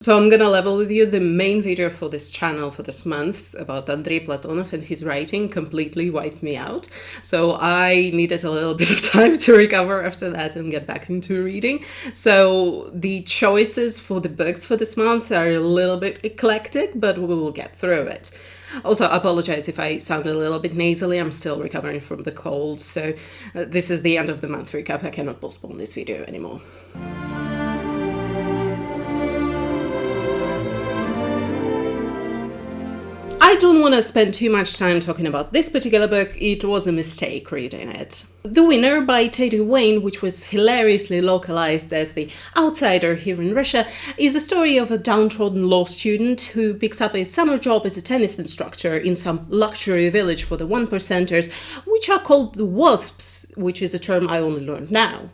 So I'm gonna level with you, the main video for this channel for this month about Andrei Platonov and his writing completely wiped me out. So I needed a little bit of time to recover after that and get back into reading. So the choices for the books for this month are a little bit eclectic, but we will get through it. Also, I apologize if I sound a little bit nasally, I'm still recovering from the cold, so this is the end of the month recap, I cannot postpone this video anymore. I don't want to spend too much time talking about this particular book, it was a mistake reading it. The Winner by Teddy Wayne, which was hilariously localized as The Outsider here in Russia, is a story of a downtrodden law student who picks up a summer job as a tennis instructor in some luxury village for the one percenters, which are called the WASPs, which is a term I only learned now.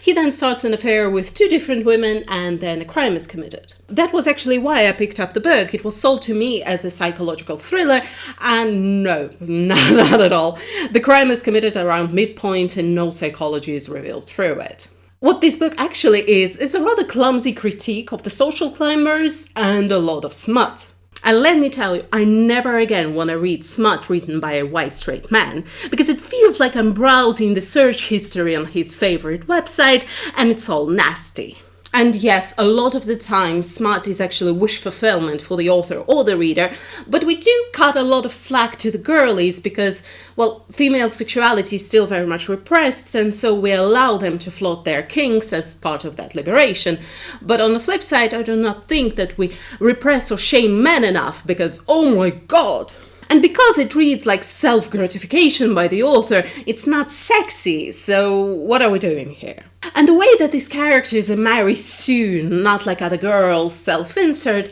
He then starts an affair with two different women and then a crime is committed. That was actually why I picked up the book. It was sold to me as a psychological thriller and no, not at all. The crime is committed around midpoint and no psychology is revealed through it. What this book actually is a rather clumsy critique of the social climbers and a lot of smut. And let me tell you, I never again want to read smut written by a white straight man, because it feels like I'm browsing the search history on his favorite website and it's all nasty. And yes, a lot of the time smut is actually wish fulfillment for the author or the reader, but we do cut a lot of slack to the girlies because, well, female sexuality is still very much repressed and so we allow them to flaunt their kinks as part of that liberation. But on the flip side, I do not think that we repress or shame men enough because, oh my god! And because it reads like self-gratification by the author, it's not sexy, so what are we doing here? And the way that these characters are marry soon, not like other girls, self-insert,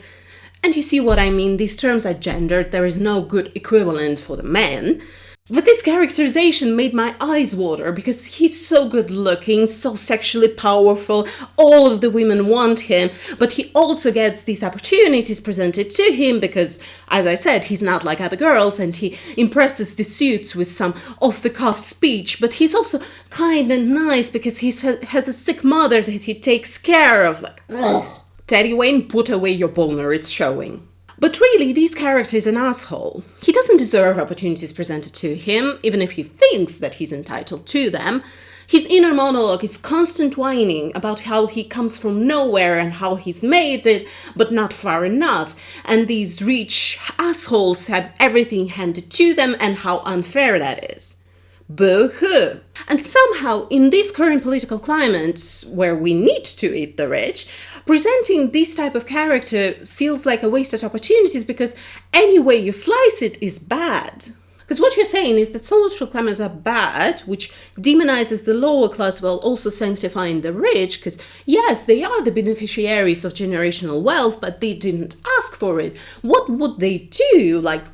and you see what I mean, these terms are gendered, there is no good equivalent for the men. But this characterization made my eyes water because he's so good looking, so sexually powerful, all of the women want him, but he also gets these opportunities presented to him because, as I said, he's not like other girls and he impresses the suits with some off-the-cuff speech, but he's also kind and nice because he has a sick mother that he takes care of, like, ugh. Teddy Wayne, put away your boner, it's showing. But really, this character is an asshole. He doesn't deserve opportunities presented to him, even if he thinks that he's entitled to them. His inner monologue is constant whining about how he comes from nowhere and how he's made it, but not far enough. And these rich assholes have everything handed to them and how unfair that is. Boo-hoo! And somehow, in this current political climate, where we need to eat the rich, presenting this type of character feels like a wasted opportunities because any way you slice it is bad. Because what you're saying is that social climbers are bad, which demonizes the lower class while also sanctifying the rich, because yes, they are the beneficiaries of generational wealth, but they didn't ask for it. What would they do? Like,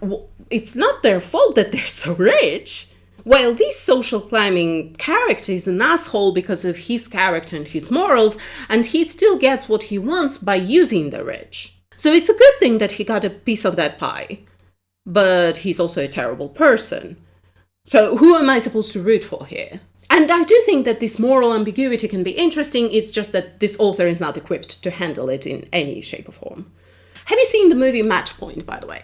it's not their fault that they're so rich. While this social climbing character is an asshole because of his character and his morals, and he still gets what he wants by using the rich. So it's a good thing that he got a piece of that pie. But he's also a terrible person. So who am I supposed to root for here? And I do think that this moral ambiguity can be interesting, it's just that this author is not equipped to handle it in any shape or form. Have you seen the movie Match Point, by the way?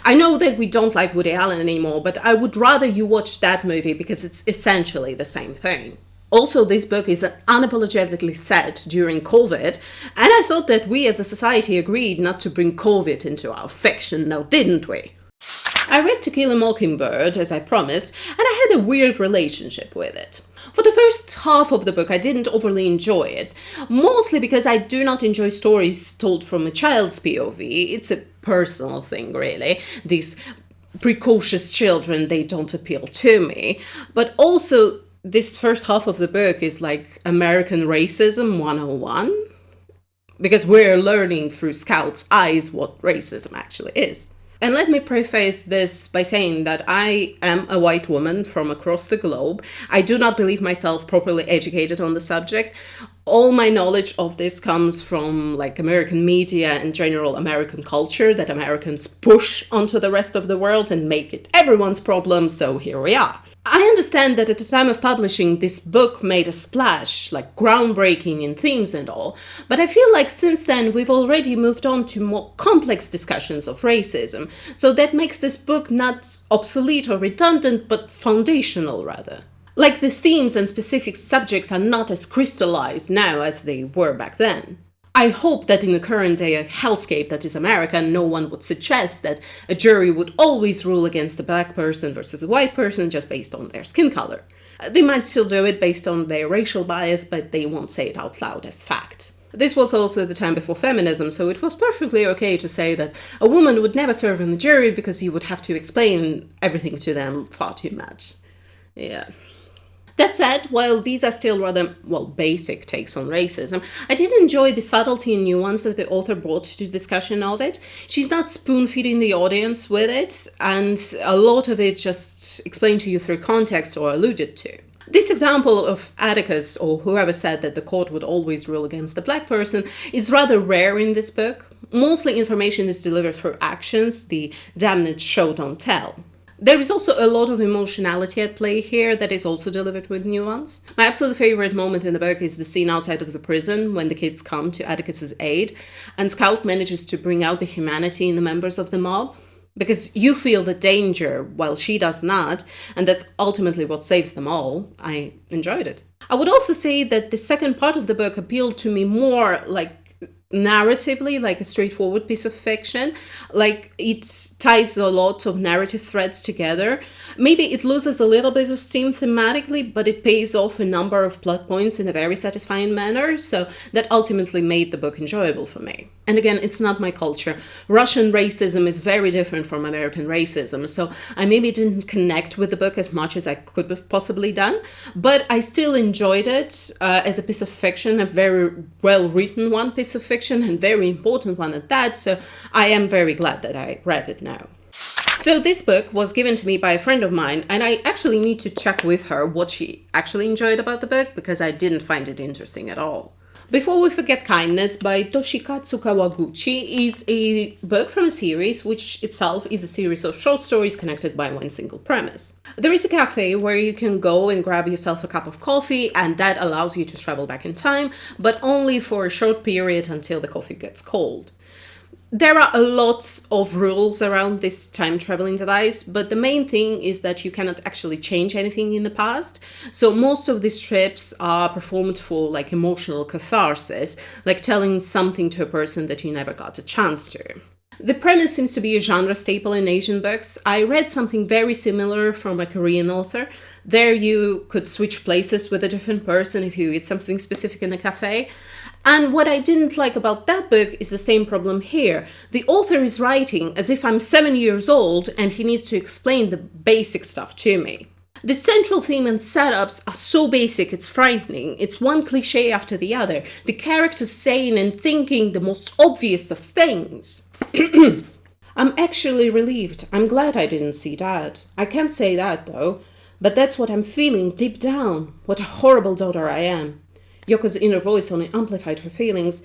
I know that we don't like Woody Allen anymore, but I would rather you watch that movie because it's essentially the same thing. Also, this book is unapologetically set during COVID, and I thought that we as a society agreed not to bring COVID into our fiction, now didn't we? I read To Kill a Mockingbird, as I promised, and I had a weird relationship with it. For the first half of the book, I didn't overly enjoy it, mostly because I do not enjoy stories told from a child's POV. It's a personal thing, really. These precocious children, they don't appeal to me. But also, this first half of the book is like American Racism 101, because we're learning through Scout's eyes what racism actually is. And let me preface this by saying that I am a white woman from across the globe. I do not believe myself properly educated on the subject. All my knowledge of this comes from like American media and general American culture that Americans push onto the rest of the world and make it everyone's problem, so here we are. I understand that at the time of publishing, this book made a splash, like groundbreaking in themes and all, but I feel like since then we've already moved on to more complex discussions of racism, so that makes this book not obsolete or redundant, but foundational rather. Like the themes and specific subjects are not as crystallized now as they were back then. I hope that in the current day hellscape that is America, no one would suggest that a jury would always rule against a black person versus a white person just based on their skin color. They might still do it based on their racial bias, but they won't say it out loud as fact. This was also the time before feminism, so it was perfectly okay to say that a woman would never serve on the jury because you would have to explain everything to them far too much. Yeah. That said, while these are still rather, basic takes on racism, I did enjoy the subtlety and nuance that the author brought to the discussion of it. She's not spoon-feeding the audience with it, and a lot of it just explained to you through context or alluded to. This example of Atticus, or whoever said that the court would always rule against the black person, is rather rare in this book. Mostly information is delivered through actions, the damn it show don't tell. There is also a lot of emotionality at play here that is also delivered with nuance. My absolute favorite moment in the book is the scene outside of the prison when the kids come to Atticus's aid and Scout manages to bring out the humanity in the members of the mob. Because you feel the danger while she does not, and that's ultimately what saves them all. I enjoyed it. I would also say that the second part of the book appealed to me more like narratively, like a straightforward piece of fiction. Like it ties a lot of narrative threads together. Maybe it loses a little bit of steam thematically, but it pays off a number of plot points in a very satisfying manner, so that ultimately made the book enjoyable for me. And again, it's not my culture. Russian racism is very different from American racism, so I maybe didn't connect with the book as much as I could have possibly done, but I still enjoyed it as a piece of fiction, a very well-written one piece of fiction, and very important one at that, so I am very glad that I read it now. So this book was given to me by a friend of mine, and I actually need to check with her what she actually enjoyed about the book, because I didn't find it interesting at all. Before We Forget Kindness by Toshikazu Kawaguchi is a book from a series which itself is a series of short stories connected by one single premise. There is a cafe where you can go and grab yourself a cup of coffee, and that allows you to travel back in time, but only for a short period until the coffee gets cold. There are a lot of rules around this time-traveling device, but the main thing is that you cannot actually change anything in the past. So most of these trips are performed for like emotional catharsis, like telling something to a person that you never got a chance to. The premise seems to be a genre staple in Asian books. I read something very similar from a Korean author. There you could switch places with a different person if you eat something specific in a cafe. And what I didn't like about that book is the same problem here. The author is writing as if I'm 7 years old and he needs to explain the basic stuff to me. The central theme and setups are so basic it's frightening. It's one cliche after the other. The characters saying and thinking the most obvious of things. I'm actually relieved. I'm glad I didn't see that. I can't say that though. But that's what I'm feeling deep down. What a horrible daughter I am. Yoko's inner voice only amplified her feelings.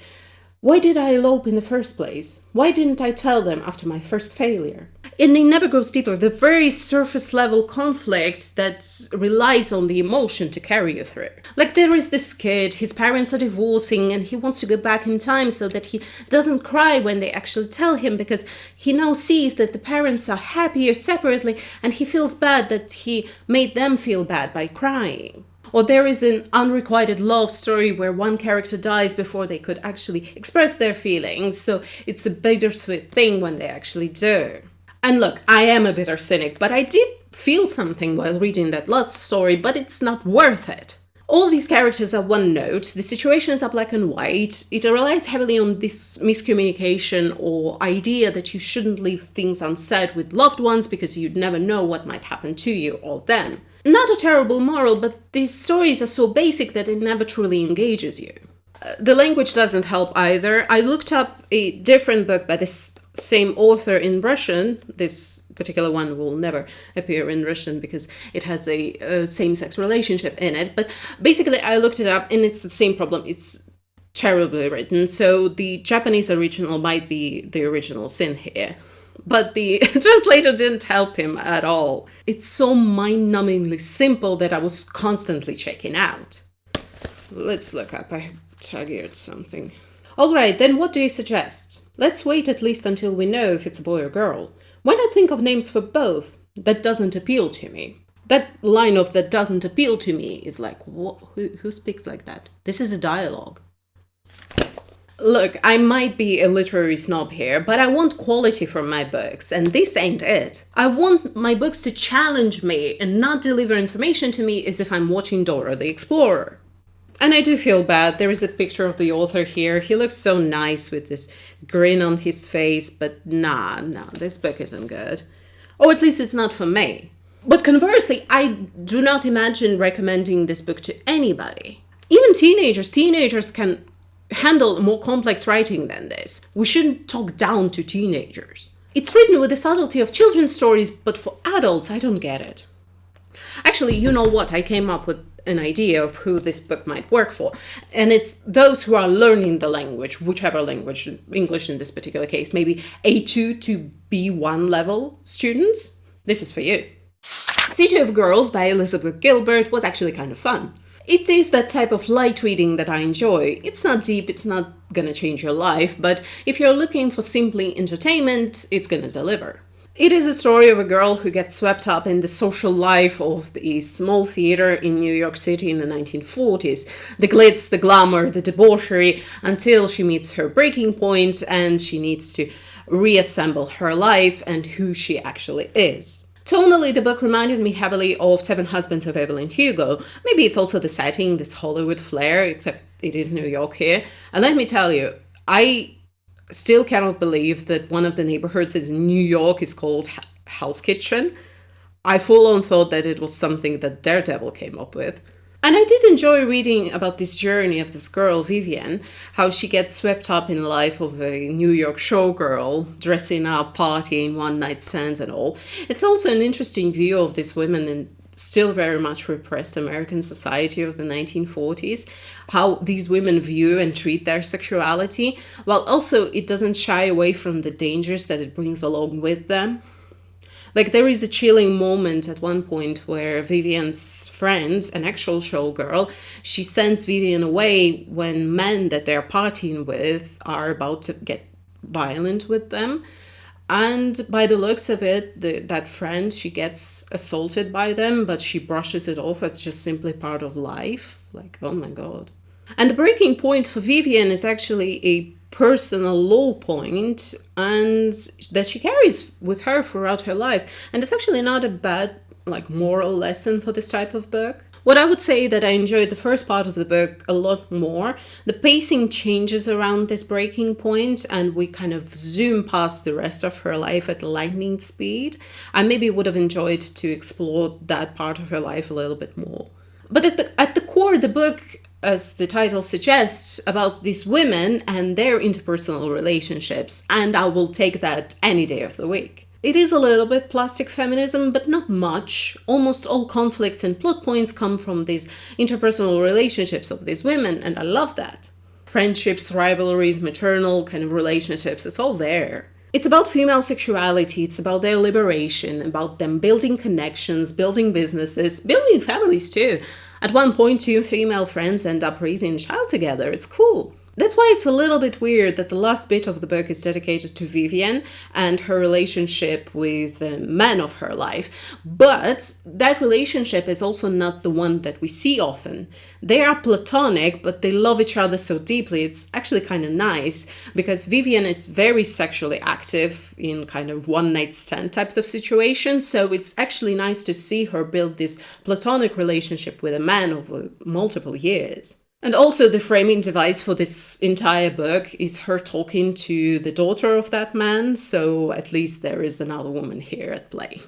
Why did I elope in the first place? Why didn't I tell them after my first failure? And it never goes deeper. The very surface level conflict that relies on the emotion to carry you through. Like there is this kid, his parents are divorcing and he wants to go back in time so that he doesn't cry when they actually tell him, because he now sees that the parents are happier separately and he feels bad that he made them feel bad by crying. Or there is an unrequited love story where one character dies before they could actually express their feelings, so it's a bittersweet thing when they actually do. And look, I am a bitter cynic, but I did feel something while reading that love story, but it's not worth it. All these characters are one note, the situations are black and white, it relies heavily on this miscommunication or idea that you shouldn't leave things unsaid with loved ones because you'd never know what might happen to you or them. Not a terrible moral, but these stories are so basic that it never truly engages you. The language doesn't help either. I looked up a different book by this same author in Russian. This particular one will never appear in Russian because it has a same-sex relationship in it. But basically, I looked it up and it's the same problem. It's terribly written. So the Japanese original might be the original sin here. but the translator didn't help him at all. It's so mind-numbingly simple that I was constantly checking out. Let's look up. I tagged something. All right, then what do you suggest? Let's wait at least until we know if it's a boy or girl. Why not think of names for both? That doesn't appeal to me. That line of "that doesn't appeal to me" is like, what? Who speaks like that? This is a dialogue. Look, I might be a literary snob here, but I want quality from my books, and this ain't it. I want my books to challenge me and not deliver information to me as if I'm watching Dora the Explorer. And I do feel bad. There is a picture of the author here. He looks so nice with this grin on his face, but no, this book isn't good. Or at least it's not for me. But conversely, I do not imagine recommending this book to anybody. Even teenagers can handle more complex writing than this. We shouldn't talk down to teenagers. It's written with the subtlety of children's stories, but for adults, I don't get it. Actually, you know what? I came up with an idea of who this book might work for. And it's those who are learning the language, whichever language, English in this particular case, maybe A2 to B1 level students. This is for you. City of Girls by Elizabeth Gilbert was actually kind of fun. It is that type of light reading that I enjoy. It's not deep, it's not gonna change your life, but if you're looking for simply entertainment, it's gonna deliver. It is a story of a girl who gets swept up in the social life of the small theater in New York City in the 1940s. The glitz, the glamour, the debauchery, until she meets her breaking point and she needs to reassemble her life and who she actually is. Tonally, the book reminded me heavily of Seven Husbands of Evelyn Hugo. Maybe it's also the setting, this Hollywood flair, except it is New York here. And let me tell you, I still cannot believe that one of the neighborhoods in New York is called Hell's Kitchen. I full-on thought that it was something that Daredevil came up with. And I did enjoy reading about this journey of this girl, Vivian, how she gets swept up in the life of a New York showgirl, dressing up, partying, one-night stands and all. It's also an interesting view of these women in still very much repressed American society of the 1940s, how these women view and treat their sexuality, while also it doesn't shy away from the dangers that it brings along with them. Like, there is a chilling moment at one point where Vivian's friend, an actual showgirl, she sends Vivian away when men that they're partying with are about to get violent with them. And by the looks of it, that friend, she gets assaulted by them, but she brushes it off as just simply part of life. Like, oh my God. And the breaking point for Vivian is actually a personal low point, and that she carries with her throughout her life. And it's actually not a bad, moral lesson for this type of book. What I would say that I enjoyed the first part of the book a lot more. The pacing changes around this breaking point, and we kind of zoom past the rest of her life at lightning speed. I maybe would have enjoyed to explore that part of her life a little bit more. But at the core, the book, as the title suggests, about these women and their interpersonal relationships, and I will take that any day of the week. It is a little bit plastic feminism, but not much. Almost all conflicts and plot points come from these interpersonal relationships of these women, and I love that. Friendships, rivalries, maternal kind of relationships, it's all there. It's about female sexuality, it's about their liberation, about them building connections, building businesses, building families too. At one point, 2 female friends end up raising a child together. It's cool. That's why it's a little bit weird that the last bit of the book is dedicated to Vivian and her relationship with the man of her life. But that relationship is also not the one that we see often. They are platonic, but they love each other so deeply. It's actually kind of nice because Vivian is very sexually active in kind of one-night stand types of situations. So it's actually nice to see her build this platonic relationship with a man over multiple years. And also the framing device for this entire book is her talking to the daughter of that man, so at least there is another woman here at play.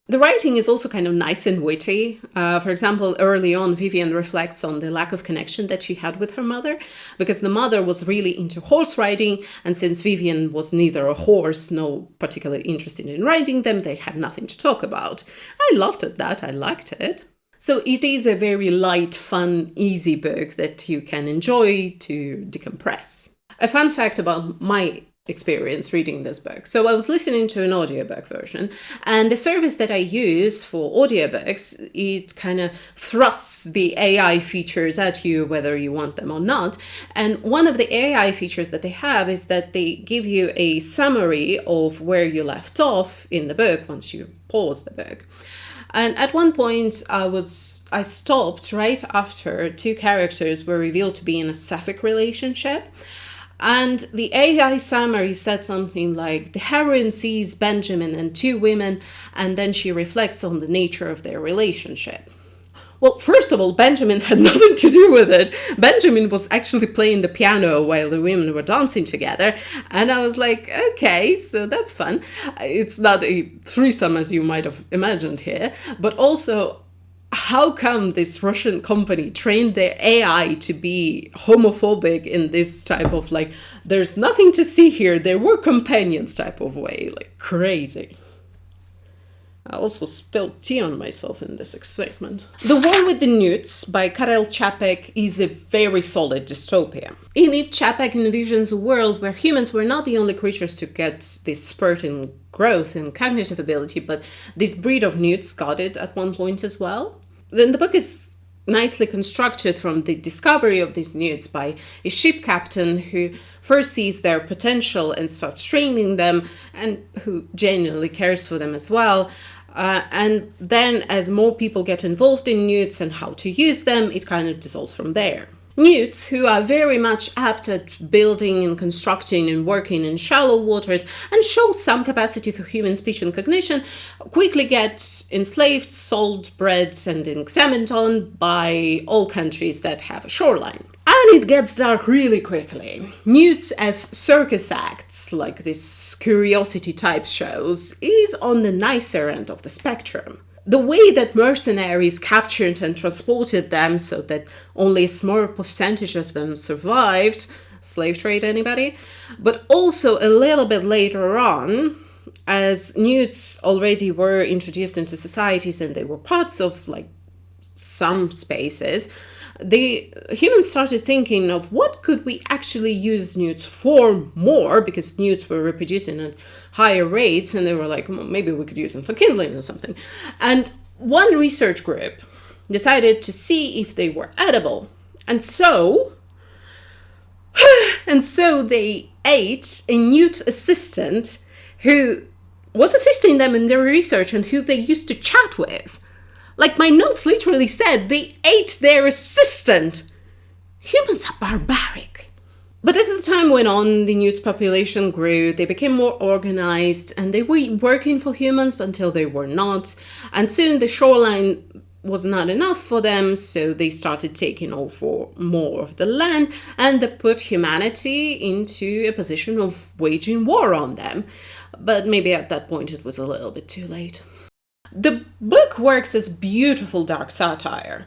The writing is also kind of nice and witty. For example, early on, Vivian reflects on the lack of connection that she had with her mother, because the mother was really into horse riding, and since Vivian was neither a horse nor particularly interested in riding them, they had nothing to talk about. I laughed at that, I liked it. So it is a very light, fun, easy book that you can enjoy to decompress. A fun fact about my experience reading this book. So I was listening to an audiobook version, and the service that I use for audiobooks, it kind of thrusts the AI features at you whether you want them or not. And one of the AI features that they have is that they give you a summary of where you left off in the book once you pause the book. And at one point I stopped right after two characters were revealed to be in a sapphic relationship. And the AI summary said something like, the heroine sees Benjamin and two women, and then she reflects on the nature of their relationship. Well, first of all, Benjamin had nothing to do with it. Benjamin was actually playing the piano while the women were dancing together. And I was like, okay, so that's fun. It's not a threesome as you might have imagined here, but also, how come this Russian company trained their AI to be homophobic in this type of like, there's nothing to see here, there were companions type of way, like crazy. I also spilled tea on myself in this excitement. The War with the Newts by Karel Čapek is a very solid dystopia. In it, Čapek envisions a world where humans were not the only creatures to get this spurt in growth and cognitive ability, but this breed of newts got it at one point as well. Then the book is nicely constructed from the discovery of these newts by a ship captain who first sees their potential and starts training them, and who genuinely cares for them as well. And then as more people get involved in newts and how to use them, it kind of dissolves from there. Newts, who are very much apt at building and constructing and working in shallow waters and show some capacity for human speech and cognition, quickly get enslaved, sold, bred, and examined on by all countries that have a shoreline. And it gets dark really quickly. Newts as circus acts, like this curiosity type shows, is on the nicer end of the spectrum. The way that mercenaries captured and transported them so that only a small percentage of them survived, slave trade anybody? But also a little bit later on, as newts already were introduced into societies and they were parts of like some spaces, the humans started thinking of what could we actually use newts for more, because newts were reproducing at higher rates, and they were like, well, maybe we could use them for kindling or something. And one research group decided to see if they were edible. And so they ate a newt assistant who was assisting them in their research and who they used to chat with. Like, my notes literally said they ate their assistant. Humans are barbaric. But as the time went on, the newts population grew, they became more organized, and they were working for humans until they were not. And soon the shoreline was not enough for them, so they started taking over more of the land, and they put humanity into a position of waging war on them. But maybe at that point it was a little bit too late. The book works as beautiful dark satire.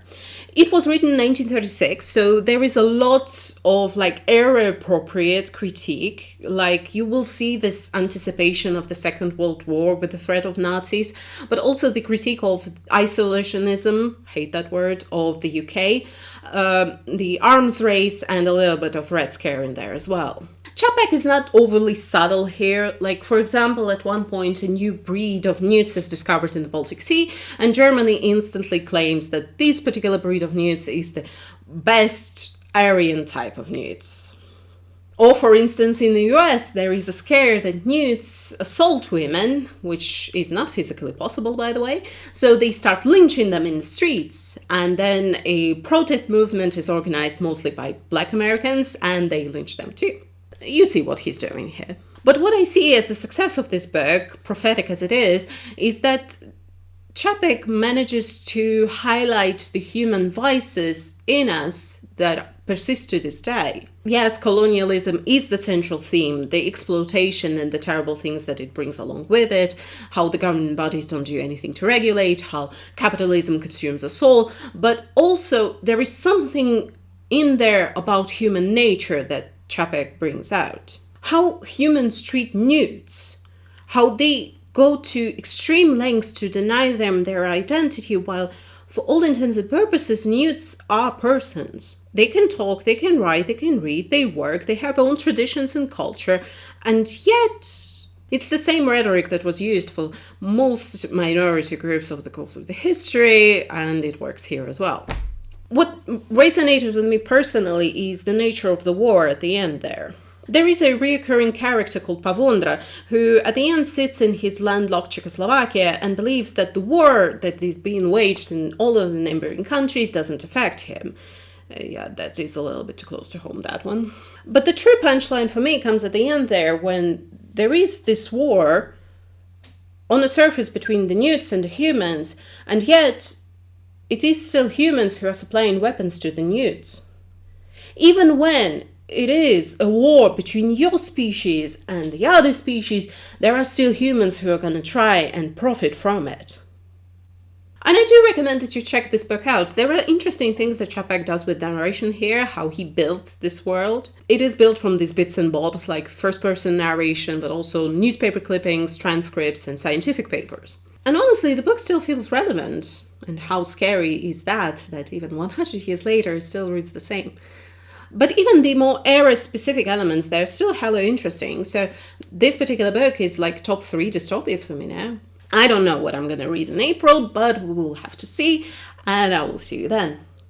It was written in 1936, so there is a lot of like era-appropriate critique. Like, you will see this anticipation of the Second World War with the threat of Nazis, but also the critique of isolationism, hate that word, of the UK, the arms race, and a little bit of Red Scare in there as well. Čapek is not overly subtle here. Like, for example, at one point a new breed of newts is discovered in the Baltic Sea, and Germany instantly claims that this particular breed of newts is the best Aryan type of newts. Or, for instance, in the US, there is a scare that newts assault women, which is not physically possible, by the way, so they start lynching them in the streets. And then a protest movement is organized mostly by Black Americans, and they lynch them too. You see what he's doing here. But what I see as the success of this book, prophetic as it is that Čapek manages to highlight the human vices in us that persist to this day. Yes, colonialism is the central theme, the exploitation and the terrible things that it brings along with it, how the government bodies don't do anything to regulate, how capitalism consumes us all, but also there is something in there about human nature that Čapek brings out. How humans treat newts, how they go to extreme lengths to deny them their identity while For all intents and purposes, Newts are persons. They can talk, they can write, they can read, they work, they have own traditions and culture, and yet it's the same rhetoric that was used for most minority groups over the course of the history, and it works here as well. What resonated with me personally is the nature of the war at the end there. There is a recurring character called Pavondra, who at the end sits in his landlocked Czechoslovakia and believes that the war that is being waged in all of the neighboring countries doesn't affect him. Yeah, that is a little bit too close to home, that one. But the true punchline for me comes at the end there, when there is this war on the surface between the Newts and the humans, and yet it is still humans who are supplying weapons to the Newts. Even when it is a war between your species and the other species, there are still humans who are going to try and profit from it. And I do recommend that you check this book out. There are interesting things that Čapek does with narration here, how he built this world. It is built from these bits and bobs like first-person narration, but also newspaper clippings, transcripts, and scientific papers. And honestly, the book still feels relevant. And how scary is that even 100 years later it still reads the same. But even the more era-specific elements, they're still hella interesting. So this particular book is like top 3 dystopias for me now. I don't know what I'm going to read in April, but we will have to see, and I will see you then.